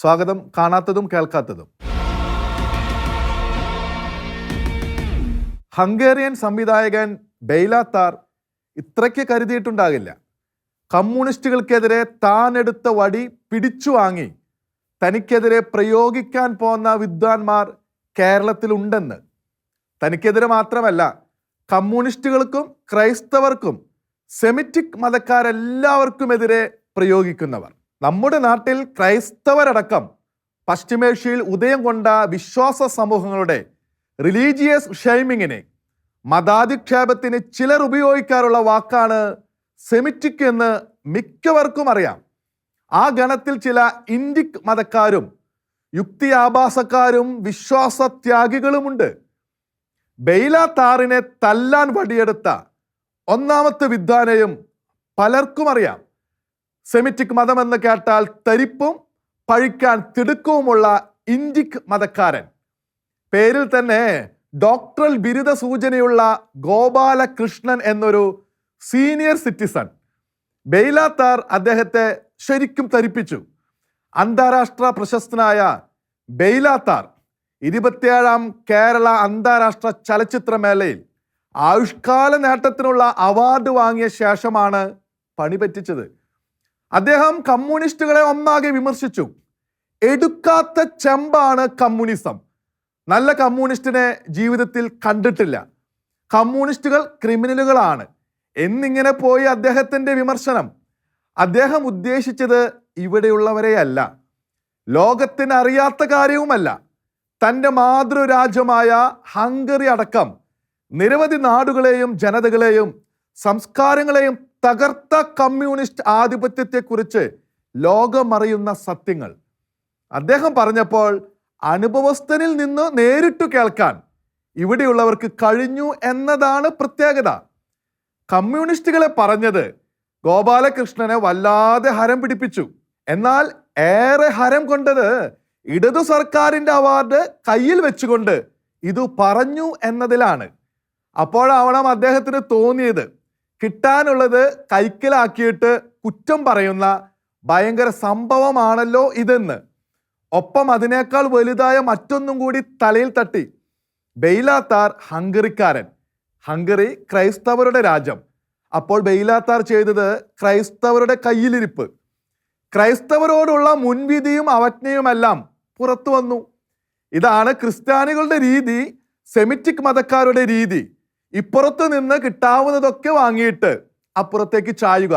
സ്വാഗതം. കാണാത്തതും കേൾക്കാത്തതും. ഹംഗേറിയൻ സംവിധായകൻ ബെയ്ലാത്താർ ഇത്രയ്ക്ക് കരുതിയിട്ടുണ്ടാകില്ല. കമ്മ്യൂണിസ്റ്റുകൾക്കെതിരെ താൻ എടുത്ത വടി പിടിച്ചു വാങ്ങി തനിക്കെതിരെ പ്രയോഗിക്കാൻ പോന്ന വിദ്വാൻമാർ കേരളത്തിലുണ്ടെന്ന്. തനിക്കെതിരെ മാത്രമല്ല, കമ്മ്യൂണിസ്റ്റുകൾക്കും ക്രൈസ്തവർക്കും സെമിറ്റിക് മതക്കാരെല്ലാവർക്കുമെതിരെ പ്രയോഗിക്കുന്നവർ. നമ്മുടെ നാട്ടിൽ ക്രൈസ്തവരടക്കം പശ്ചിമേഷ്യയിൽ ഉദയം കൊണ്ട വിശ്വാസ സമൂഹങ്ങളുടെ റിലീജിയസ് ഷെയ്മിങ്ങിനെ, മതാധിക്ഷേപത്തിന് ചിലർ ഉപയോഗിക്കാറുള്ള വാക്കാണ് സെമിറ്റിക് എന്ന് മിക്കവർക്കും അറിയാം. ആ ഗണത്തിൽ ചില ഇൻഡിക് മതക്കാരും യുക്തിയാഭാസക്കാരും വിശ്വാസത്യാഗികളുമുണ്ട്. ബെയ്ലാത്താറിനെ തല്ലാൻ വടിയെടുത്ത ഒന്നാമത്തെ വിദ്വാനെയും പലർക്കും അറിയാം. സെമിറ്റിക് മതമെന്ന് കേട്ടാൽ തരിപ്പും പഴിക്കാൻ തിടുക്കവുമുള്ള ഇൻഡിക് മതക്കാരൻ. പേരിൽ തന്നെ ഡോക്ടറൽ ബിരുദ സൂചനയുള്ള ഗോപാലകൃഷ്ണൻ എന്നൊരു സീനിയർ സിറ്റിസൺ. ബെയ്ലാത്താർ അദ്ദേഹത്തെ ശരിക്കും തരിപ്പിച്ചു. അന്താരാഷ്ട്ര പ്രശസ്തനായ ബെയ്ലാത്താർ 27ാം കേരള അന്താരാഷ്ട്ര ചലച്ചിത്രമേളയിൽ ആയുഷ്കാല നേട്ടത്തിനുള്ള അവാർഡ് വാങ്ങിയ ശേഷമാണ് പണി പറ്റിച്ചത്. അദ്ദേഹം കമ്മ്യൂണിസ്റ്റുകളെ ഒന്നാകെ വിമർശിച്ചു. എടുക്കാത്ത ചെമ്പാണ് കമ്മ്യൂണിസം. നല്ല കമ്മ്യൂണിസ്റ്റിനെ ജീവിതത്തിൽ കണ്ടിട്ടില്ല. കമ്മ്യൂണിസ്റ്റുകൾ ക്രിമിനലുകളാണ് എന്നിങ്ങനെ പോയി അദ്ദേഹത്തിൻ്റെ വിമർശനം. അദ്ദേഹം ഉദ്ദേശിച്ചത് ഇവിടെയുള്ളവരെയല്ല, ലോകത്തിന് അറിയാത്ത കാര്യവുമല്ല. തൻ്റെ മാതൃരാജ്യമായ ഹംഗറി അടക്കം നിരവധി നാടുകളെയും ജനതകളെയും സംസ്കാരങ്ങളെയും തകർത്ത കമ്മ്യൂണിസ്റ്റ് ആധിപത്യത്തെക്കുറിച്ച് ലോകമറിയുന്ന സത്യങ്ങൾ അദ്ദേഹം പറഞ്ഞപ്പോൾ അനുഭവസ്ഥനിൽ നിന്ന് നേരിട്ടു കേൾക്കാൻ ഇവിടെയുള്ളവർക്ക് കഴിഞ്ഞു എന്നതാണ് പ്രത്യേകത. കമ്മ്യൂണിസ്റ്റുകളെ പറഞ്ഞത് ഗോപാലകൃഷ്ണനെ വല്ലാതെ ഹരം പിടിപ്പിച്ചു. എന്നാൽ ഏറെ ഹരം കൊണ്ടത് ഇടതു സർക്കാരിൻ്റെ അവാർഡ് കയ്യിൽ വെച്ചുകൊണ്ട് ഇത് പറഞ്ഞു എന്നതിലാണ്. അപ്പോഴാവണം അദ്ദേഹത്തിന് തോന്നിയത് കിട്ടാനുള്ളത് കൈക്കലാക്കിയിട്ട് കുറ്റം പറയുന്ന ഭയങ്കര സംഭവമാണല്ലോ ഇതെന്ന്. ഒപ്പം അതിനേക്കാൾ വലുതായ മറ്റൊന്നും കൂടി തലയിൽ തട്ടി. ബെയ്ലാത്താർ ഹംഗറിക്കാരൻ, ഹംഗറി ക്രൈസ്തവരുടെ രാജ്യം. അപ്പോൾ ബെയ്ലാത്താർ ചെയ്തത് ക്രൈസ്തവരുടെ കയ്യിലിരിപ്പ്, ക്രൈസ്തവരോടുള്ള മുൻവിധിയും അവജ്ഞയുമെല്ലാം പുറത്തു വന്നു. ഇതാണ് ക്രിസ്ത്യാനികളുടെ രീതി, സെമിറ്റിക് മതക്കാരുടെ രീതി. ഇപ്പുറത്തു നിന്ന് കിട്ടാവുന്നതൊക്കെ വാങ്ങിയിട്ട് അപ്പുറത്തേക്ക് ചായുക,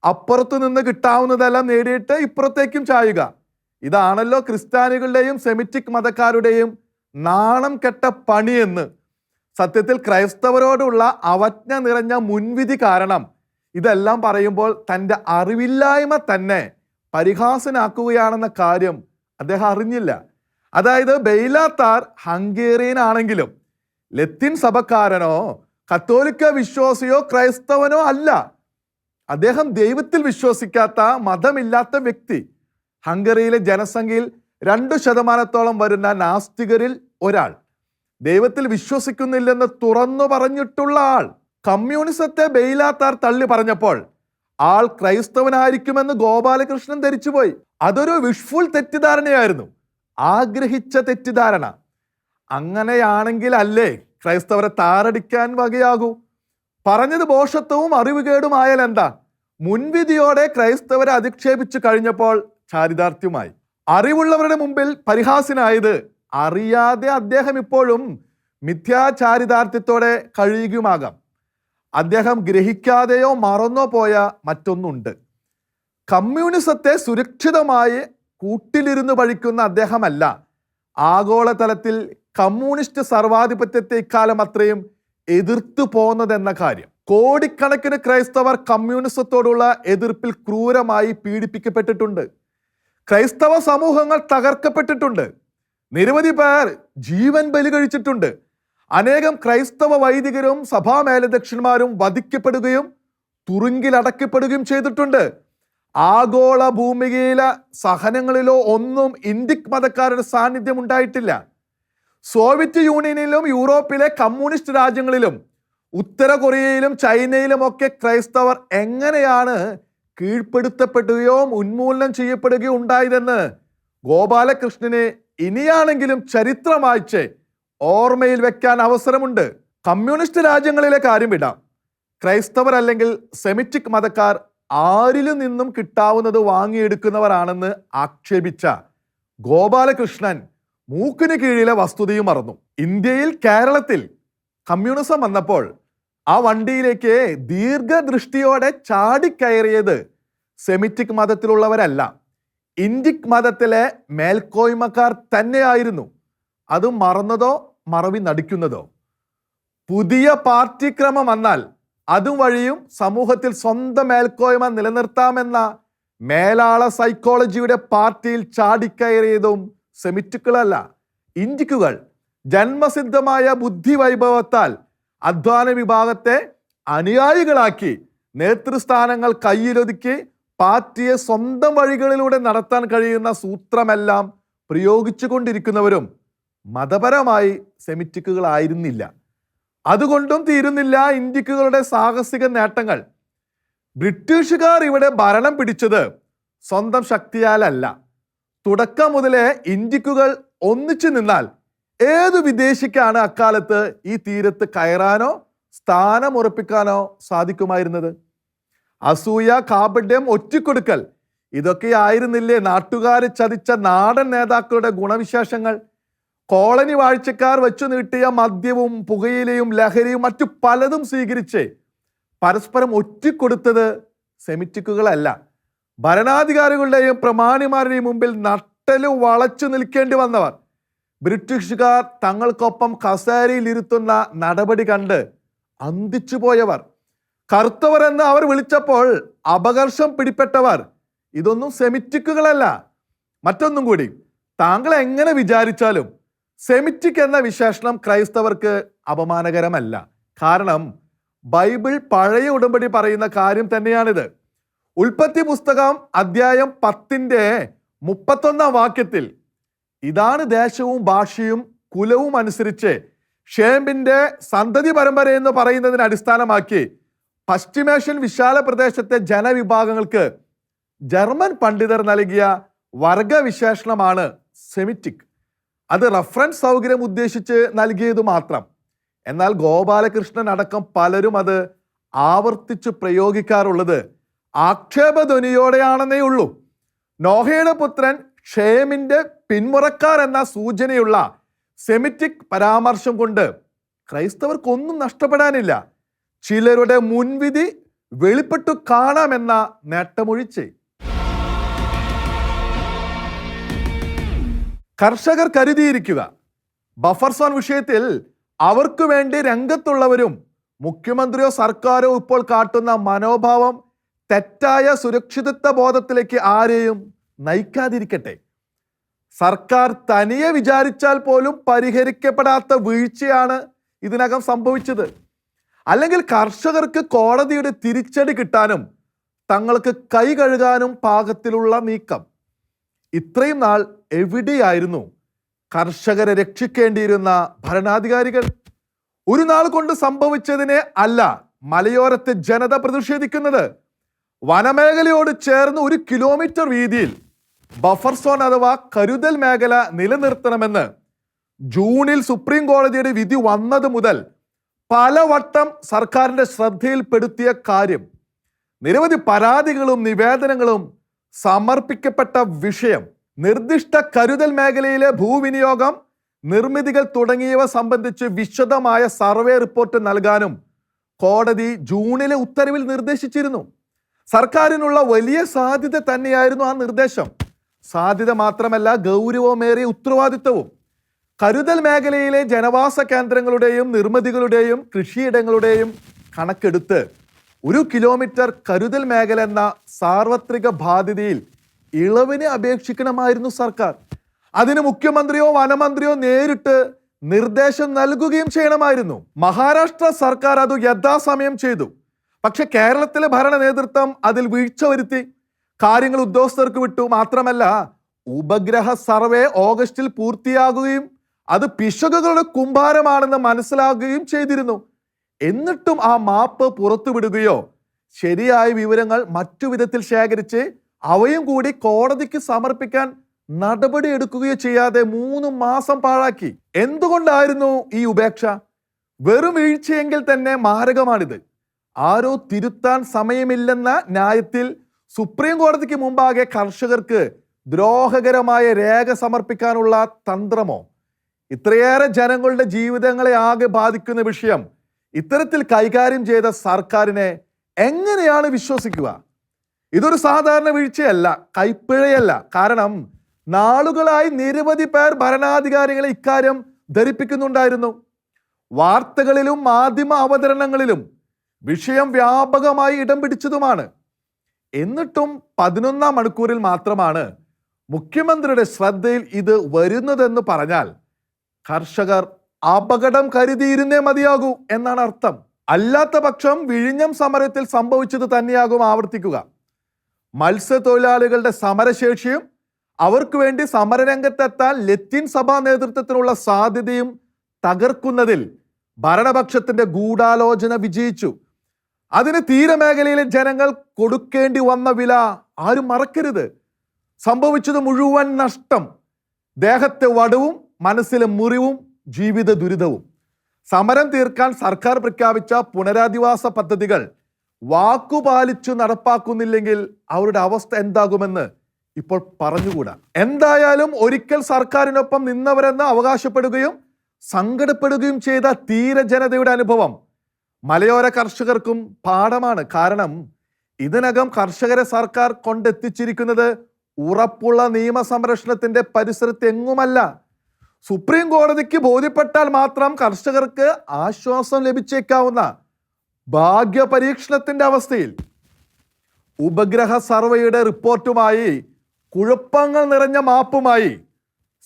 അപ്പുറത്തു നിന്ന് കിട്ടാവുന്നതെല്ലാം നേടിയിട്ട് ഇപ്പുറത്തേക്കും ചായുക. ഇതാണല്ലോ ക്രിസ്ത്യാനികളുടെയും സെമിറ്റിക് മതക്കാരുടെയും നാണം കെട്ട പണിയെന്ന്. സത്യത്തിൽ ക്രൈസ്തവരോടുള്ള അവജ്ഞ നിറഞ്ഞ മുൻവിധി കാരണം ഇതെല്ലാം പറയുമ്പോൾ തൻ്റെ അറിവില്ലായ്മ തന്നെ പരിഹാസനാക്കുകയാണെന്ന കാര്യം അദ്ദേഹം അറിഞ്ഞില്ല. അതായത് ബെയ്ലാത്താർ ഹംഗേറിയൻ ആണെങ്കിലും ലത്തീൻ സഭക്കാരനോ കത്തോലിക്ക വിശ്വാസിയോ ക്രൈസ്തവനോ അല്ല. അദ്ദേഹം ദൈവത്തിൽ വിശ്വസിക്കാത്ത, മതമില്ലാത്ത വ്യക്തി. ഹംഗറിയിലെ ജനസംഖ്യയിൽ 2% വരുന്ന നാസ്തികരിൽ ഒരാൾ, ദൈവത്തിൽ വിശ്വസിക്കുന്നില്ലെന്ന് തുറന്നു പറഞ്ഞിട്ടുള്ള ആൾ. കമ്മ്യൂണിസത്തെ ബെയ്ലാത്താർ തള്ളി പറഞ്ഞപ്പോൾ ആൾ ക്രൈസ്തവനായിരിക്കുമെന്ന് ഗോപാലകൃഷ്ണൻ ധരിച്ചുപോയി. അതൊരു വിഷ്ഫുൾ തെറ്റിദ്ധാരണയായിരുന്നു, ആഗ്രഹിച്ച തെറ്റിദ്ധാരണ. അങ്ങനെയാണെങ്കിൽ അല്ലേ ക്രൈസ്തവരെ താറടിക്കാൻ വകയാകൂ? പറഞ്ഞത് ഭോഷത്വവും അറിവുകേടുമായാൽ എന്താ? മുൻവിധിയോടെ ക്രൈസ്തവരെ അധിക്ഷേപിച്ചു കഴിഞ്ഞപ്പോൾ ചാരിതാർത്ഥ്യമായി. അറിവുള്ളവരുടെ മുമ്പിൽ പരിഹാസ്യനായത് അറിയാതെ അദ്ദേഹം ഇപ്പോഴും മിഥ്യാചാരിതാർത്ഥ്യത്തോടെ കഴിയുകയുമാകാം. അദ്ദേഹം ഗ്രഹിക്കാതെയോ മറന്നോ പോയ മറ്റൊന്നുണ്ട്. കമ്മ്യൂണിസത്തെ സുരക്ഷിതമായി കൂട്ടിലിരുന്ന് പഴിക്കുന്ന അദ്ദേഹമല്ല ആഗോളതലത്തിൽ കമ്മ്യൂണിസ്റ്റ് സർവാധിപത്യത്തെ ഇക്കാലം അത്രയും എതിർത്തു പോന്നതെന്ന കാര്യം. കോടിക്കണക്കിന് ക്രൈസ്തവർ കമ്മ്യൂണിസത്തോടുള്ള എതിർപ്പിൽ ക്രൂരമായി പീഡിപ്പിക്കപ്പെട്ടിട്ടുണ്ട്. ക്രൈസ്തവ സമൂഹങ്ങൾ തകർക്കപ്പെട്ടിട്ടുണ്ട്. നിരവധി പേർ ജീവൻ ബലി കഴിച്ചിട്ടുണ്ട്. അനേകം ക്രൈസ്തവ വൈദികരും സഭാ മേലധ്യക്ഷന്മാരും വധിക്കപ്പെടുകയും തുറുങ്കിലടക്കപ്പെടുകയും ചെയ്തിട്ടുണ്ട്. ആഗോള ഭൂമികയിലെ സഹനങ്ങളിലോ ഒന്നും ഇൻഡിക് മതക്കാരുടെ സാന്നിധ്യം ഉണ്ടായിട്ടില്ല. സോവിയറ്റ് യൂണിയനിലും യൂറോപ്പിലെ കമ്മ്യൂണിസ്റ്റ് രാജ്യങ്ങളിലും ഉത്തര കൊറിയയിലും ചൈനയിലും ഒക്കെ ക്രൈസ്തവർ എങ്ങനെയാണ് കീഴ്പ്പെടുത്തപ്പെടുകയോ ഉന്മൂലനം ചെയ്യപ്പെടുകയോ ഉണ്ടായതെന്ന് ഗോപാലകൃഷ്ണനെ ഇനിയാണെങ്കിലും ചരിത്രം വായിച്ച് ഓർമ്മയിൽ വെക്കാൻ അവസരമുണ്ട്. കമ്മ്യൂണിസ്റ്റ് രാജ്യങ്ങളിലെ കാര്യം വിടാം. ക്രൈസ്തവർ അല്ലെങ്കിൽ സെമിറ്റിക് മതക്കാർ ആരിലും നിന്നും കിട്ടാവുന്നത് വാങ്ങിയെടുക്കുന്നവരാണെന്ന് ആക്ഷേപിച്ച ഗോപാലകൃഷ്ണൻ മൂക്കിന് കീഴിലെ വസ്തുതയും മറന്നു. ഇന്ത്യയിൽ, കേരളത്തിൽ കമ്മ്യൂണിസം വന്നപ്പോൾ ആ വണ്ടിയിലേക്ക് ദീർഘദൃഷ്ടിയോടെ ചാടിക്കയറിയത് സെമിറ്റിക് മതത്തിലുള്ളവരല്ല, ഇന്ത്യക് മതത്തിലെ മേൽക്കോയ്മക്കാർ തന്നെയായിരുന്നു. അത് മറന്നതോ മറവി നടിക്കുന്നതോ. പുതിയ പാർട്ടി ക്രമം വന്നാൽ അതുവഴിയും സമൂഹത്തിൽ സ്വന്തം മേൽക്കോയ്മ നിലനിർത്താമെന്ന മേലാള സൈക്കോളജിയുടെ പാർട്ടിയിൽ ചാടിക്കയറിയതും സെമിറ്റിക്കുകളല്ല, ഇന്ത്യക്കുകൾ. ജന്മസിദ്ധമായ ബുദ്ധി വൈഭവത്താൽ അധ്വാന വിഭാഗത്തെ അനുയായികളാക്കി നേതൃസ്ഥാനങ്ങൾ കയ്യിലൊതുക്കി പാർട്ടിയെ സ്വന്തം വഴികളിലൂടെ നടത്താൻ കഴിയുന്ന സൂത്രമെല്ലാം പ്രയോഗിച്ചു കൊണ്ടിരിക്കുന്നവരും മതപരമായി സെമിറ്റിക്കുകളായിരുന്നില്ല. അതുകൊണ്ടും തീരുന്നില്ല ഇന്ത്യക്കുകളുടെ സാഹസിക നേട്ടങ്ങൾ. ബ്രിട്ടീഷുകാർ ഇവിടെ ഭരണം പിടിച്ചത് സ്വന്തം ശക്തിയാലല്ല. തുടക്കം മുതലേ ഇന്ത്യക്കുകൾ ഒന്നിച്ചു നിന്നാൽ ഏതു വിദേശിക്കാണ് അക്കാലത്ത് ഈ തീരത്ത് കയറാനോ സ്ഥാനമുറപ്പിക്കാനോ സാധിക്കുമായിരുന്നത്? അസൂയ, കാപട്യം, ഒറ്റിക്കൊടുക്കൽ, ഇതൊക്കെയായിരുന്നില്ലേ നാട്ടുകാർ ചതിച്ച നാടൻ നേതാക്കളുടെ ഗുണവിശേഷങ്ങൾ? കോളനി വാഴ്ചക്കാർ വെച്ചു നീട്ടിയ മദ്യവും പുകയിലയും ലഹരിയും മറ്റു പലതും സ്വീകരിച്ച് പരസ്പരം ഒറ്റിക്കൊടുത്തത് സെമിറ്റിക്കുകളല്ല. ഭരണാധികാരികളുടെയും പ്രമാണിമാരുടെയും മുമ്പിൽ നട്ടല് വളച്ചു നിൽക്കേണ്ടി വന്നവർ. ബ്രിട്ടീഷുകാർ തങ്ങൾക്കൊപ്പം കസേരയിൽ ഇരുത്തുന്ന നടപടി കണ്ട് അന്തിച്ചു പോയവർ. കറുത്തവർ എന്ന് അവർ വിളിച്ചപ്പോൾ അപകർഷം പിടിപ്പെട്ടവർ. ഇതൊന്നും സെമിറ്റിക്കുകളല്ല. മറ്റൊന്നും കൂടി, താങ്കൾ എങ്ങനെ വിചാരിച്ചാലും സെമിറ്റിക് എന്ന വിശേഷണം ക്രൈസ്തവർക്ക് അപമാനകരമല്ല. കാരണം ബൈബിൾ പഴയ ഉടമ്പടി പറയുന്ന കാര്യം തന്നെയാണിത്. ഉൽപ്പത്തി പുസ്തകം അധ്യായം 10-31 വാക്യത്തിൽ ഇതാണ് ദേശവും ഭാഷയും കുലവും അനുസരിച്ച് ഷേമിന്റെ സന്തതി പരമ്പര എന്ന് പറയുന്നതിന് അടിസ്ഥാനമാക്കി പശ്ചിമേഷ്യൻ വിശാല പ്രദേശത്തെ ജനവിഭാഗങ്ങൾക്ക് ജർമ്മൻ പണ്ഡിതർ നൽകിയ വർഗവിശേഷണമാണ് സെമിറ്റിക്. അത് റഫറൻസ് സൗകര്യം ഉദ്ദേശിച്ച് നൽകിയത് മാത്രം. എന്നാൽ ഗോപാലകൃഷ്ണൻ അടക്കം പലരും അത് ആവർത്തിച്ച് പ്രയോഗിക്കാറുള്ളത് ആക്ഷേപധ്വനിയോടെയാണെന്നേ ഉള്ളൂ. നോഹയുടെ പുത്രൻ ഷേമിന്റെ പിന്മുറക്കാർ എന്ന സൂചനയുള്ള സെമിറ്റിക് പരാമർശം കൊണ്ട് ക്രൈസ്തവർക്കൊന്നും നഷ്ടപ്പെടാനില്ല. ചിലരുടെ മുൻവിധി വെളിപ്പെട്ടു കാണാമെന്ന നേട്ടമൊഴിച്ച്. കർഷകർ കരുതിയിരിക്കുക, ബഫർ സോൺ വിഷയത്തിൽ അവർക്ക് വേണ്ടി രംഗത്തുള്ളവരും മുഖ്യമന്ത്രിയോ സർക്കാരോ ഇപ്പോൾ കാട്ടുന്ന മനോഭാവം തെറ്റായ സുരക്ഷിതത്വ ബോധത്തിലേക്ക് ആരെയും നയിക്കാതിരിക്കട്ടെ. സർക്കാർ തനിയെ വിചാരിച്ചാൽ പോലും പരിഹരിക്കപ്പെടാത്ത വീഴ്ചയാണ് ഇതിനകം സംഭവിച്ചത്. അല്ലെങ്കിൽ കർഷകർക്ക് കോടതിയുടെ തിരിച്ചടി കിട്ടാനും തങ്ങൾക്ക് കൈ കഴുകാനും പാകത്തിലുള്ള നീക്കം. ഇത്രയും നാൾ എവിടെയായിരുന്നു കർഷകരെ രക്ഷിക്കേണ്ടിയിരുന്ന ഭരണാധികാരികൾ? ഒരു നാൾ കൊണ്ട് സംഭവിച്ചതിനെ അല്ല മലയോരത്തെ ജനത പ്രതിഷേധിക്കുന്നത്. വനമേഖലയോട് ചേർന്ന് 1 കിലോമീറ്റർ വീതിയിൽ ബഫർ സോൺ അഥവാ കരുതൽ മേഖല നിലനിർത്തണമെന്ന് ജൂണിൽ സുപ്രീം കോടതിയുടെ വിധി വന്നത് മുതൽ പലവട്ടം സർക്കാരിന്റെ ശ്രദ്ധയിൽപ്പെടുത്തിയ കാര്യം. നിരവധി പരാതികളും നിവേദനങ്ങളും സമർപ്പിക്കപ്പെട്ട വിഷയം. നിർദ്ദിഷ്ട കരുതൽ മേഖലയിലെ ഭൂവിനിയോഗം, നിർമ്മിതികൾ തുടങ്ങിയവ സംബന്ധിച്ച് വിശദമായ സർവേ റിപ്പോർട്ട് നൽകാനും കോടതി ജൂണിലെ ഉത്തരവിൽ നിർദ്ദേശിച്ചിരുന്നു. സർക്കാരിനുള്ള വലിയ സാധ്യത തന്നെയായിരുന്നു ആ നിർദ്ദേശം. സാധ്യത മാത്രമല്ല, ഗൗരവമേറിയ ഉത്തരവാദിത്വവും. കരുതൽ മേഖലയിലെ ജനവാസ കേന്ദ്രങ്ങളുടെയും നിർമ്മിതികളുടെയും കൃഷിയിടങ്ങളുടെയും കണക്കെടുത്ത് 1 കിലോമീറ്റർ കരുതൽ മേഖല എന്ന സാർവത്രിക ബാധ്യതയിൽ ഇളവിനെ അപേക്ഷിക്കണമായിരുന്നു സർക്കാർ. അതിന് മുഖ്യമന്ത്രിയോ വനമന്ത്രിയോ നേരിട്ട് നിർദ്ദേശം നൽകുകയും ചെയ്യണമായിരുന്നു. മഹാരാഷ്ട്ര സർക്കാർ അത് യഥാസമയം ചെയ്തു. പക്ഷെ കേരളത്തിലെ ഭരണ നേതൃത്വം അതിൽ വീഴ്ച വരുത്തി. കാര്യങ്ങൾ ഉദ്യോഗസ്ഥർക്ക് വിട്ടു. മാത്രമല്ല, ഉപഗ്രഹ സർവേ ഓഗസ്റ്റിൽ പൂർത്തിയാകുകയും അത് പിശകുകളുടെ കുമ്പാരമാണെന്ന് മനസ്സിലാകുകയും ചെയ്തിരുന്നു. എന്നിട്ടും ആ മാപ്പ് പുറത്തുവിടുകയോ ശരിയായ വിവരങ്ങൾ മറ്റു വിധത്തിൽ ശേഖരിച്ച് അവയും കൂടി കോടതിക്ക് സമർപ്പിക്കാൻ നടപടി എടുക്കുകയോ ചെയ്യാതെ 3 മാസം പാഴാക്കി. എന്തുകൊണ്ടായിരുന്നു ഈ ഉപേക്ഷ? വെറും വീഴ്ചയെങ്കിൽ തന്നെ മാരകമാണിത്. ആരോ തിരുത്താൻ സമയമില്ലെന്ന ന്യായത്തിൽ സുപ്രീം കോടതിക്ക് മുമ്പാകെ കർഷകർക്ക് ദ്രോഹകരമായ രേഖ സമർപ്പിക്കാനുള്ള തന്ത്രമോ? ഇത്രയേറെ ജനങ്ങളുടെ ജീവിതങ്ങളെ ആകെ ബാധിക്കുന്ന വിഷയം ഇത്തരത്തിൽ കൈകാര്യം ചെയ്ത സർക്കാരിനെ എങ്ങനെയാണ് വിശ്വസിക്കുക? ഇതൊരു സാധാരണ വീഴ്ചയല്ല, കൈപ്പിഴയല്ല. കാരണം നാളുകളായി നിരവധി പേർ ഭരണാധികാരികളെ ഇക്കാര്യം ധരിപ്പിക്കുന്നുണ്ടായിരുന്നു. വാർത്തകളിലും മാധ്യമ അവതരണങ്ങളിലും വിഷയം വ്യാപകമായി ഇടം പിടിച്ചതുമാണ്. എന്നിട്ടും 11-ാം മണിക്കൂറിൽ മാത്രമാണ് മുഖ്യമന്ത്രിയുടെ ശ്രദ്ധയിൽ ഇത് വരുന്നതെന്ന് പറഞ്ഞാൽ കർഷകർ അപകടം കരുതിയിരുന്നേ മതിയാകൂ എന്നാണ് അർത്ഥം. അല്ലാത്ത പക്ഷം വിഴിഞ്ഞം സമരത്തിൽ സംഭവിച്ചത് തന്നെയാകും ആവർത്തിക്കുക. മത്സ്യത്തൊഴിലാളികളുടെ സമരശേഷിയും അവർക്ക് വേണ്ടി സമരരംഗത്തെത്താൻ ലത്തീൻ സഭാ നേതൃത്വത്തിനുള്ള സാധ്യതയും തകർക്കുന്നതിൽ ഭരണപക്ഷത്തിന്റെ ഗൂഢാലോചന വിജയിച്ചു. അതിന് തീരമേഖലയിലെ ജനങ്ങൾ കൊടുക്കേണ്ടി വന്ന വില ആരും മറക്കരുത്. സംഭവിച്ചത് മുഴുവൻ നഷ്ടം, ദേഹത്തെ വടവും മനസ്സിലെ മുറിവും ജീവിത ദുരിതവും. സമരം തീർക്കാൻ സർക്കാർ പ്രഖ്യാപിച്ച പുനരധിവാസ പദ്ധതികൾ വാക്കുപാലിച്ചു നടപ്പാക്കുന്നില്ലെങ്കിൽ അവരുടെ അവസ്ഥ എന്താകുമെന്ന് ഇപ്പോൾ പറഞ്ഞുകൂടാ. എന്തായാലും ഒരിക്കൽ സർക്കാരിനൊപ്പം നിന്നവരെന്ന് അവകാശപ്പെടുകയും സങ്കടപ്പെടുകയും ചെയ്ത തീരജനതയുടെ അനുഭവം മലയോര കർഷകർക്കും പാഠമാണ്. കാരണം ഇതിനകം കർഷകരെ സർക്കാർ കൊണ്ടെത്തിച്ചിരിക്കുന്നത് ഉറപ്പുള്ള നിയമസംരക്ഷണത്തിന്റെ പരിസരത്ത് എങ്ങുമല്ല. സുപ്രീം കോടതിക്ക് ബോധ്യപ്പെട്ടാൽ മാത്രം കർഷകർക്ക് ആശ്വാസം ലഭിച്ചേക്കാവുന്ന ഭാഗ്യപരീക്ഷണത്തിന്റെ അവസ്ഥയിൽ ഉപഗ്രഹ സർവേയുടെ റിപ്പോർട്ടുമായി കുഴപ്പങ്ങൾ നിറഞ്ഞ മാപ്പുമായി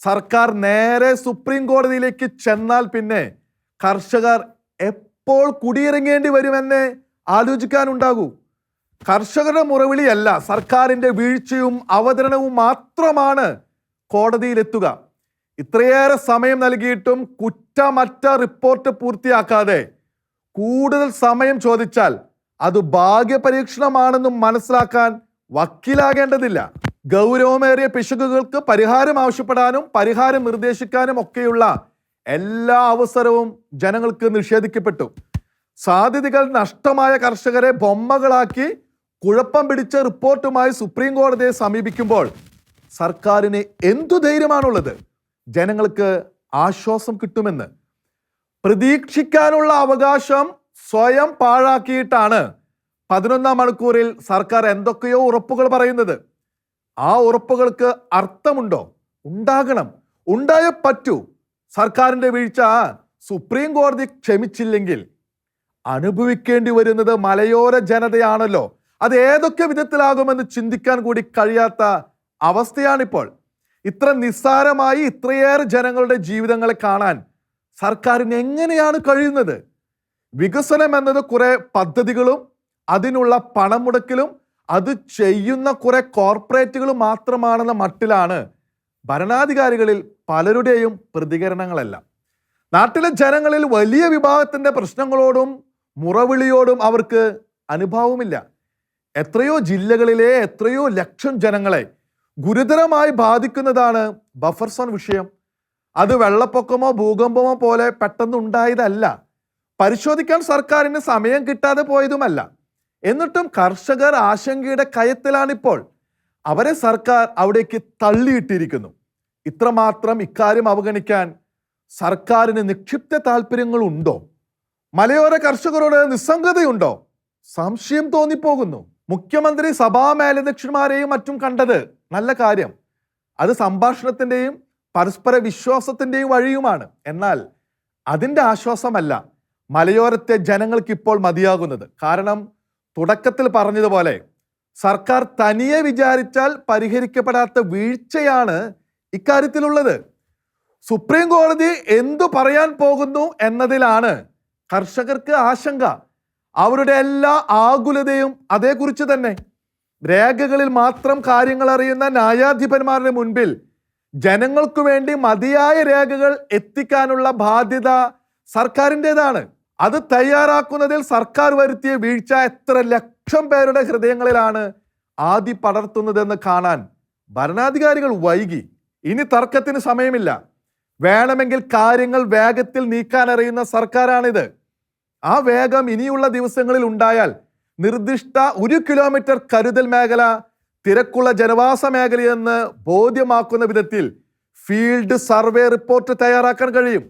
സർക്കാർ നേരെ സുപ്രീം കോടതിയിലേക്ക് ചെന്നാൽ പിന്നെ കർഷകർ എപ്പോൾ കുടിയിറങ്ങേണ്ടി വരുമെന്ന് ആലോചിക്കാനുണ്ടാകൂ. കർഷകരുടെ മുറവിളിയല്ല, സർക്കാരിന്റെ വീഴ്ചയും അവതരണവും മാത്രമാണ് കോടതിയിലെത്തുക. ഇത്രയേറെ സമയം നൽകിയിട്ടും കുറ്റമറ്റ റിപ്പോർട്ട് പൂർത്തിയാക്കാതെ കൂടുതൽ സമയം ചോദിച്ചാൽ അത് ഭാഗ്യപരീക്ഷണമാണെന്ന് മനസ്സിലാക്കാൻ വക്കീലാകേണ്ടതില്ല. ഗൗരവമേറിയ പിശകുകൾക്ക് പരിഹാരം ആവശ്യപ്പെടാനും പരിഹാരം നിർദ്ദേശിക്കാനും ഒക്കെയുള്ള എല്ലാ അവസരവും ജനങ്ങൾക്ക് നിഷേധിക്കപ്പെട്ടു. സാധ്യതകൾ നഷ്ടമായ കർഷകരെ ബൊമ്മകളാക്കി കുഴപ്പം പിടിച്ച റിപ്പോർട്ടുമായി സുപ്രീം കോടതിയെ സമീപിക്കുമ്പോൾ സർക്കാരിന് എന്തു ധൈര്യമാണുള്ളത് ജനങ്ങൾക്ക് ആശ്വാസം കിട്ടുമെന്ന്? പ്രതീക്ഷിക്കാനുള്ള അവകാശം സ്വയം പാഴാക്കിയിട്ടാണ് 11-ാം മണിക്കൂറിൽ സർക്കാർ എന്തൊക്കെയോ ഉറപ്പുകൾ പറയുന്നത്. ആ ഉറപ്പുകൾക്ക് അർത്ഥമുണ്ടോ? ഉണ്ടാകണം, ഉണ്ടായേ പറ്റൂ. സർക്കാരിന്റെ വീഴ്ച സുപ്രീം കോടതി ക്ഷമിച്ചില്ലെങ്കിൽ അനുഭവിക്കേണ്ടി വരുന്നത് മലയോര ജനതയാണല്ലോ. അത് ഏതൊക്കെ വിധത്തിലാകുമെന്ന് ചിന്തിക്കാൻ കൂടി കഴിയാത്ത അവസ്ഥയാണിപ്പോൾ. ഇത്ര നിസ്സാരമായി ഇത്രയേറെ ജനങ്ങളുടെ ജീവിതങ്ങളെ കാണാൻ സർക്കാരിന് എങ്ങനെയാണ് കഴിയുന്നത്? വികസനം എന്നത് കുറെ പദ്ധതികളും അതിനുള്ള പണം മുടക്കലും അത് ചെയ്യുന്ന കുറെ കോർപ്പറേറ്റുകളും മാത്രമാണെന്ന മട്ടിലാണ് ഭരണാധികാരികളിൽ പലരുടെയും പ്രതികരണങ്ങളെല്ലാം. നാട്ടിലെ ജനങ്ങളിൽ വലിയ വിഭാഗത്തിന്റെ പ്രശ്നങ്ങളോടും മുറവിളിയോടും അവർക്ക് അനുഭാവമില്ല. എത്രയോ ജില്ലകളിലെ എത്രയോ ലക്ഷം ജനങ്ങളെ ഗുരുതരമായി ബാധിക്കുന്നതാണ് ബഫർ സോൺ വിഷയം. അത് വെള്ളപ്പൊക്കമോ ഭൂകമ്പമോ പോലെ പെട്ടെന്നുണ്ടായതല്ല. പരിശോധിക്കാൻ സർക്കാരിന് സമയം കിട്ടാതെ പോയതുമല്ല. എന്നിട്ടും കർഷകർ ആശങ്കയുടെ കയത്തിലാണിപ്പോൾ. അവരെ സർക്കാർ അവിടേക്ക് തള്ളിയിട്ടിരിക്കുന്നു. ഇത്രമാത്രം ഇക്കാര്യം അവഗണിക്കാൻ സർക്കാരിന് നിക്ഷിപ്ത താല്പര്യങ്ങളുണ്ടോ? മലയോര കർഷകരോട് നിസ്സംഗതയുണ്ടോ? സംശയം തോന്നിപ്പോകുന്നു. മുഖ്യമന്ത്രി സഭാ മേലധ്യക്ഷന്മാരെയും മറ്റും കണ്ടത് നല്ല കാര്യം. അത് സംഭാഷണത്തിന്റെയും പരസ്പര വിശ്വാസത്തിന്റെയും വഴിയുമാണ്. എന്നാൽ അതിൻ്റെ ആശ്വാസമല്ല മലയോരത്തെ ജനങ്ങൾക്ക് ഇപ്പോൾ മതിയാകുന്നത്. കാരണം തുടക്കത്തിൽ പറഞ്ഞതുപോലെ സർക്കാർ തനിയെ വിചാരിച്ചാൽ പരിഹരിക്കപ്പെടാത്ത വീഴ്ചയാണ് ഇക്കാര്യത്തിലുള്ളത്. സുപ്രീം കോടതി എന്തു പറയാൻ പോകുന്നു എന്നതിലാണ് കർഷകർക്ക് ആശങ്ക. അവരുടെ എല്ലാ ആകുലതയും അതേക്കുറിച്ച് തന്നെ. രേഖകളിൽ മാത്രം കാര്യങ്ങൾ അറിയുന്ന ന്യായാധിപന്മാരുടെ മുൻപിൽ ജനങ്ങൾക്കു വേണ്ടി മതിയായ രേഖകൾ എത്തിക്കാനുള്ള ബാധ്യത സർക്കാരിൻ്റെതാണ്. അത് തയ്യാറാക്കുന്നതിൽ സർക്കാർ വരുത്തിയ വീഴ്ച എത്ര ലക്ഷം പേരുടെ ഹൃദയങ്ങളിലാണ് ആദി പടർത്തുന്നതെന്ന് കാണാൻ ഭരണാധികാരികൾ വൈകി. ഇനി തർക്കത്തിന് സമയമില്ല. വേണമെങ്കിൽ കാര്യങ്ങൾ വേഗത്തിൽ നീക്കാൻ അറിയുന്ന സർക്കാരാണിത്. ആ വേഗം ഇനിയുള്ള ദിവസങ്ങളിൽ ഉണ്ടായാൽ നിർദ്ദിഷ്ട 1 കിലോമീറ്റർ കരുതൽ മേഖല തിരക്കുള്ള ജനവാസ മേഖലയെന്ന് ബോധ്യമാക്കുന്ന വിധത്തിൽ ഫീൽഡ് സർവേ റിപ്പോർട്ട് തയ്യാറാക്കാൻ കഴിയും.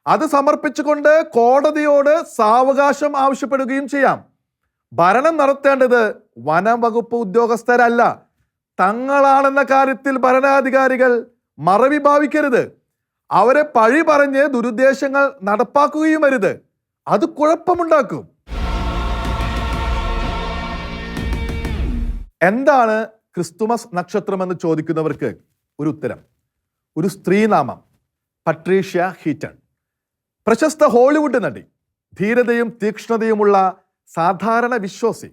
അത് സമർപ്പിച്ചുകൊണ്ട് കോടതിയോട് സാവകാശം ആവശ്യപ്പെടുകയും ചെയ്യാം. ഭരണം നടത്തേണ്ടത് വനം വകുപ്പ് ഉദ്യോഗസ്ഥരല്ല, തങ്ങളാണെന്ന കാര്യത്തിൽ ഭരണാധികാരികൾ മറവി ഭാവിക്കരുത്. അവരെ പഴി പറഞ്ഞ് ദുരുദ്ദേശങ്ങൾ നടപ്പാക്കുകയും അരുത്. അത് കുഴപ്പമുണ്ടാക്കും. എന്താണ് ക്രിസ്തുമസ് നക്ഷത്രമെന്ന് ചോദിക്കുന്നവർക്ക് ഒരു ഉത്തരം. ഒരു സ്ത്രീനാമം, പട്രീഷ്യ ഹീറ്റൺ. പ്രശസ്ത ഹോളിവുഡ് നടി, ധീരതയും തീക്ഷ്ണതയുമുള്ള സാധാരണ വിശ്വാസി.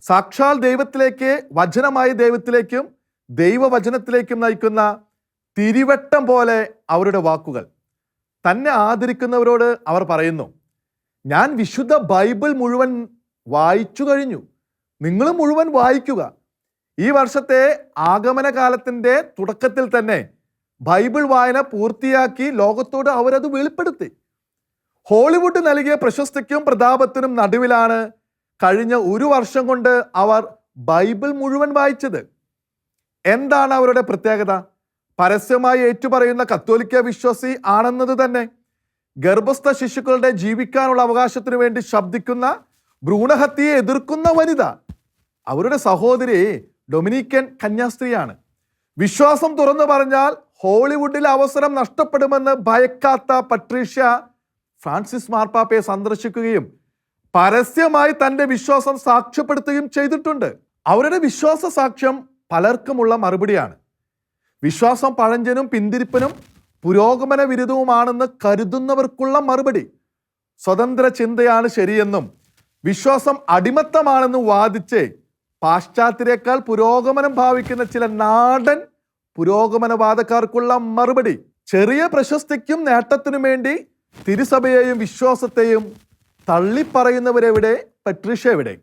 സാക്ഷാൽ ദൈവത്തിലേക്ക്, വചനമായ ദൈവത്തിലേക്കും ദൈവവചനത്തിലേക്കും നയിക്കുന്ന തിരിവട്ടം പോലെ അവരുടെ വാക്കുകൾ. തന്നെ ആദരിക്കുന്നവരോട് അവർ പറയുന്നു, ഞാൻ വിശുദ്ധ ബൈബിൾ മുഴുവൻ വായിച്ചു കഴിഞ്ഞു, നിങ്ങൾ മുഴുവൻ വായിക്കുക. ഈ വർഷത്തെ ആഗമന കാലത്തിൻ്റെ തുടക്കത്തിൽ തന്നെ ബൈബിൾ വായന പൂർത്തിയാക്കി ലോകത്തോട് അവരത് വെളിപ്പെടുത്തി. ഹോളിവുഡ് നൽകിയ പ്രശസ്തിക്കും പ്രതാപത്തിനും നടുവിലാണ് കഴിഞ്ഞ 1 വർഷം കൊണ്ട് അവർ ബൈബിൾ മുഴുവൻ വായിച്ചത്. എന്താണ് അവരുടെ പ്രത്യേകത? പരസ്യമായി ഏറ്റുപറയുന്ന കത്തോലിക്ക വിശ്വാസി ആണെന്നത് തന്നെ. ഗർഭസ്ഥ ശിശുക്കളുടെ ജീവിക്കാനുള്ള അവകാശത്തിനു വേണ്ടി ശബ്ദിക്കുന്ന, ഭ്രൂണഹത്യയെ എതിർക്കുന്ന വനിത. അവരുടെ സഹോദരി ഡൊമിനിക്കൻ കന്യാസ്ത്രീയാണ്. വിശ്വാസം തുറന്നു പറഞ്ഞാൽ ഹോളിവുഡിലെ അവസരം നഷ്ടപ്പെടുമെന്ന് ഭയക്കാത്ത പട്രീഷ്യ ഫ്രാൻസിസ് മാർപ്പാപ്പയെ സന്ദർശിക്കുകയും പരസ്യമായി തൻ്റെ വിശ്വാസം സാക്ഷ്യപ്പെടുത്തുകയും ചെയ്തിട്ടുണ്ട്. അവരുടെ വിശ്വാസ സാക്ഷ്യം പലർക്കുമുള്ള മറുപടിയാണ്. വിശ്വാസം പഴഞ്ചനും പിന്തിരിപ്പനും പുരോഗമന വിരുദ്ധവുമാണെന്ന് കരുതുന്നവർക്കുള്ള മറുപടി. സ്വതന്ത്ര ചിന്തയാണ് ശരിയെന്നും വിശ്വാസം അടിമത്തമാണെന്നും വാദിച്ച് പാശ്ചാത്യരെക്കാൾ പുരോഗമനം ഭാവിക്കുന്ന ചില നാടൻ പുരോഗമനവാദക്കാർക്കുള്ള മറുപടി. ചെറിയ പ്രശസ്തിക്കും നേട്ടത്തിനും വേണ്ടി തിരുസഭയെയും വിശ്വാസത്തെയും തള്ളിപ്പറയുന്നവരെവിടെ? പട്രീഷ്യ എവിടെ?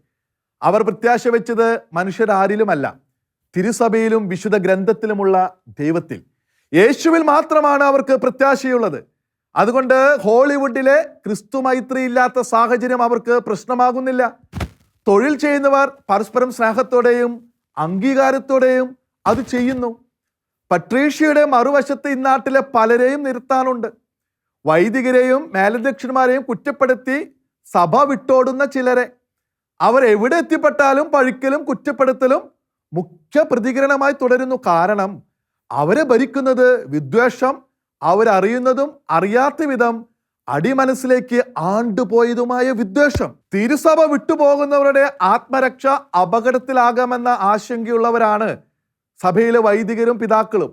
അവർ പ്രത്യാശ വെച്ചത് മനുഷ്യരാരിലുമല്ല, തിരുസഭയിലും വിശുദ്ധ ഗ്രന്ഥത്തിലുമുള്ള ദൈവത്തിൽ. യേശുവിൽ മാത്രമാണ് അവർക്ക് പ്രത്യാശയുള്ളത്. അതുകൊണ്ട് ഹോളിവുഡിലെ ക്രിസ്തു മൈത്രി ഇല്ലാത്ത സാഹചര്യം അവർക്ക് പ്രശ്നമാകുന്നില്ല. തൊഴിൽ ചെയ്യുന്നവർ പരസ്പരം സ്നേഹത്തോടെയും അംഗീകാരത്തോടെയും അത് ചെയ്യുന്നു. പട്രീഷ്യയുടെ മറുവശത്ത് ഇന്നാട്ടിലെ പലരെയും നിർത്താനുണ്ട്. വൈദികരെയും മേലധ്യക്ഷന്മാരെയും കുറ്റപ്പെടുത്തി സഭ വിട്ടോടുന്ന ചിലരെ. അവർ എവിടെ എത്തിപ്പെട്ടാലും പഴിക്കലും കുറ്റപ്പെടുത്തലും മുഖ്യ പ്രതികരണമായി തുടരുന്നു. കാരണം അവരെ ഭരിക്കുന്നത് വിദ്വേഷം, അവരറിയുന്നതും അറിയാത്ത വിധം അടിമനസ്സിലേക്ക് ആണ്ടുപോയതുമായ വിദ്വേഷം. തിരുസഭ വിട്ടുപോകുന്നവരുടെ ആത്മരക്ഷ അപകടത്തിലാകാമെന്ന ആശങ്കയുള്ളവരാണ് സഭയിലെ വൈദികരും പിതാക്കളും.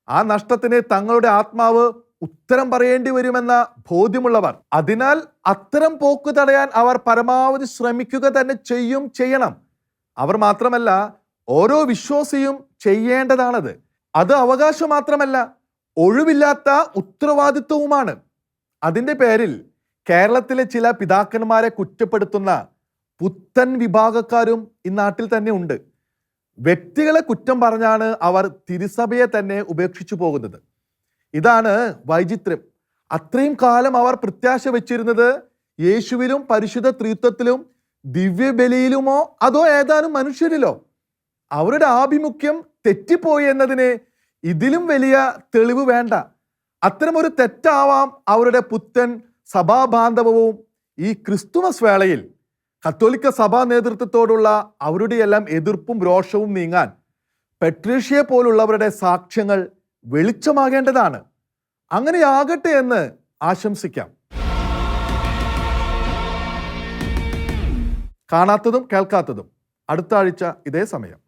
ആ നഷ്ടത്തിന് തങ്ങളുടെ ആത്മാവ് ഉത്തരം പറയേണ്ടി വരുമെന്ന ബോധ്യമുള്ളവർ. അതിനാൽ അത്തരം പോക്ക് തടയാൻ അവർ പരമാവധി ശ്രമിക്കുക തന്നെ ചെയ്യണം. അവർ മാത്രമല്ല, ഓരോ വിശ്വാസിയും ചെയ്യേണ്ടതാണത്. അത് അവകാശം മാത്രമല്ല, ഒഴിവില്ലാത്ത ഉത്തരവാദിത്വവുമാണ്. അതിൻ്റെ പേരിൽ കേരളത്തിലെ ചില പിതാക്കന്മാരെ കുറ്റപ്പെടുത്തുന്ന പുത്തൻ വിഭാഗക്കാരും ഈ നാട്ടിൽ തന്നെ ഉണ്ട്. വ്യക്തികളെ കുറ്റം പറഞ്ഞാണ് അവർ തിരുസഭയെ തന്നെ ഉപേക്ഷിച്ചു പോകുന്നത്. ഇതാണ് വൈചിത്ര്യം. അത്രയും കാലം അവർ പ്രത്യാശ വെച്ചിരുന്നത് യേശുവിലും പരിശുദ്ധ ത്രിത്വത്തിലും ദിവ്യബലിയിലുമോ അതോ ഏതാനും മനുഷ്യരിലോ? അവരുടെ ആഭിമുഖ്യം തെറ്റിപ്പോയി എന്നതിന് ഇതിലും വലിയ തെളിവ് വേണ്ട. അത്തരമൊരു തെറ്റാവാം അവരുടെ പുത്തൻ സഭാബാന്ധവവും. ഈ ക്രിസ്തുമസ് വേളയിൽ കത്തോലിക്ക സഭാ നേതൃത്വത്തോടുള്ള അവരുടെയെല്ലാം എതിർപ്പും രോഷവും നീങ്ങാൻ പട്രീഷ്യയെ പോലുള്ളവരുടെ സാക്ഷ്യങ്ങൾ വെളിച്ചമാകേണ്ടതാണ്. അങ്ങനെയാകട്ടെ എന്ന് ആശംസിക്കാം. കാണാത്തതും കേൾക്കാത്തതും അടുത്ത ആഴ്ച ഇതേ സമയം.